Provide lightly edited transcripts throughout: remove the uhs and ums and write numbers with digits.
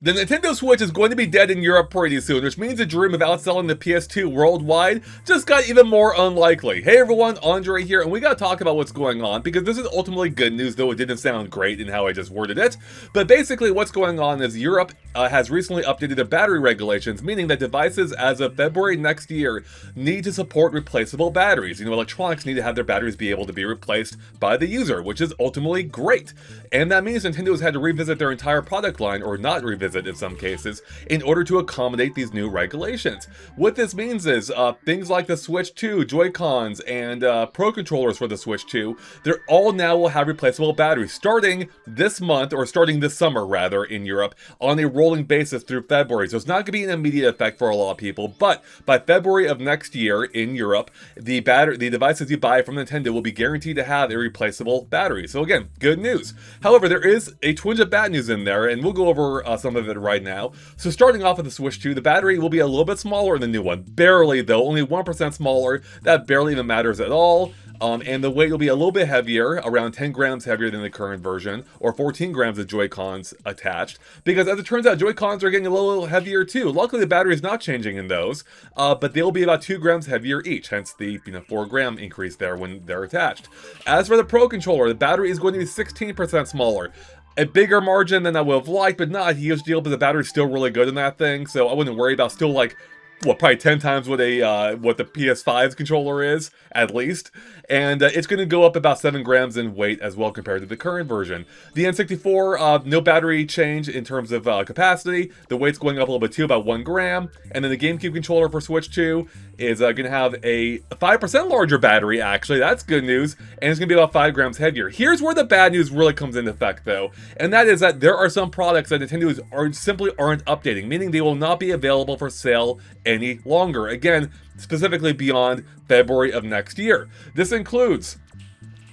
The Nintendo Switch is going to be dead in Europe pretty soon, which means the dream of outselling the PS2 worldwide just got even more unlikely. Hey everyone, Andre here, and we gotta talk about what's going on, because this is ultimately good news, though it didn't sound great in how I just worded it. But basically what's going on is Europe has recently updated their battery regulations, meaning that devices as of February next year need to support replaceable batteries. You know, electronics need to have their batteries be able to be replaced by the user, which is ultimately great. And that means Nintendo has had to revisit their entire product line, or not revisit in some cases, in order to accommodate these new regulations. What this means is things like the Switch 2, Joy-Cons, and Pro Controllers for the Switch 2, they're all now will have replaceable batteries starting this month, or starting this summer rather, in Europe, on a rolling basis through February. So it's not going to be an immediate effect for a lot of people, but by February of next year in Europe, the devices you buy from Nintendo will be guaranteed to have a replaceable battery. So again, good news. However, there is a twinge of bad news in there, and we'll go over some of it right now. So starting off with the Switch 2, the battery will be a little bit smaller in the new one. Barely though, only 1% smaller. That barely even matters at all. And the weight will be a little bit heavier, around 10 grams heavier than the current version, or 14 grams of Joy-Cons attached, because as it turns out, Joy-Cons are getting a little heavier too. Luckily, the battery is not changing in those, but they'll be about 2 grams heavier each, hence the 4-gram increase there when they're attached. As for the Pro Controller, the battery is going to be 16% smaller. A bigger margin than I would have liked, but not a huge deal, but the battery's still really good in that thing, so I wouldn't worry about still like, what, probably 10 times what the PS5's controller is, at least. And it's going to go up about 7 grams in weight as well compared to the current version. The N64, no battery change in terms of capacity. The weight's going up a little bit too, about 1 gram. And then the GameCube controller for Switch 2 is going to have a 5% larger battery, actually. That's good news. And it's going to be about 5 grams heavier. Here's where the bad news really comes into effect, though. And that is that there are some products that Nintendo simply aren't updating, meaning they will not be available for sale any longer. Again, specifically beyond February of next year. This includes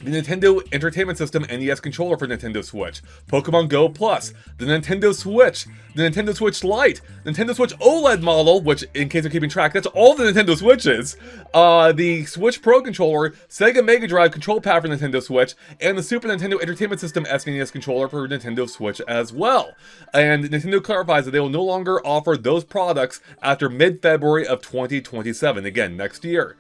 the Nintendo Entertainment System NES controller for Nintendo Switch, Pokemon Go Plus, the Nintendo Switch, the Nintendo Switch Lite, Nintendo Switch OLED model, which, in case you're keeping track, that's all the Nintendo Switches, the Switch Pro controller, Sega Mega Drive control pad for Nintendo Switch, and the Super Nintendo Entertainment System SNES controller for Nintendo Switch as well. And Nintendo clarifies that they will no longer offer those products after mid-February of 2027, again, next year.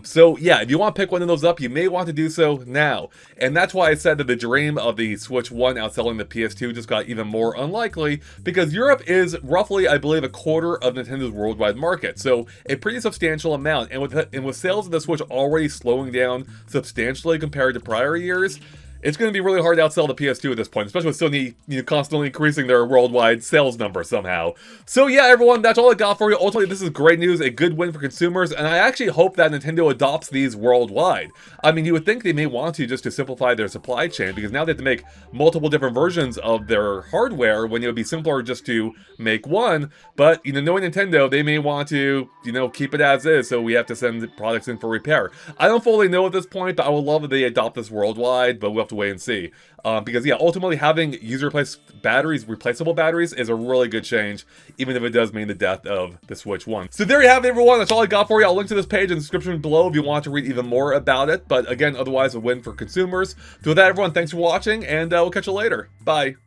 So yeah, if you want to pick one of those up, you may want to do so now. And that's why I said that the dream of the Switch 1 outselling the PS2 just got even more unlikely, because Europe is roughly, I believe, a quarter of Nintendo's worldwide market. So a pretty substantial amount. And with sales of the Switch already slowing down substantially compared to prior years, it's going to be really hard to outsell the PS2 at this point, especially with Sony constantly increasing their worldwide sales number somehow. So yeah, everyone, that's all I got for you. Ultimately, this is great news, a good win for consumers, and I actually hope that Nintendo adopts these worldwide. I mean, you would think they may want to, just to simplify their supply chain, because now they have to make multiple different versions of their hardware when it would be simpler just to make one. But, knowing Nintendo, they may want to, keep it as is, so we have to send products in for repair. I don't fully know at this point, but I would love if they adopt this worldwide, but we'll have to wait and see. Because yeah, ultimately having replaceable batteries is a really good change, even if it does mean the death of the Switch 1. So there you have it, everyone. That's all I got for you. I'll link to this page in the description below if you want to read even more about it. But again, otherwise a win for consumers. So with that, everyone, thanks for watching, and we'll catch you later. Bye.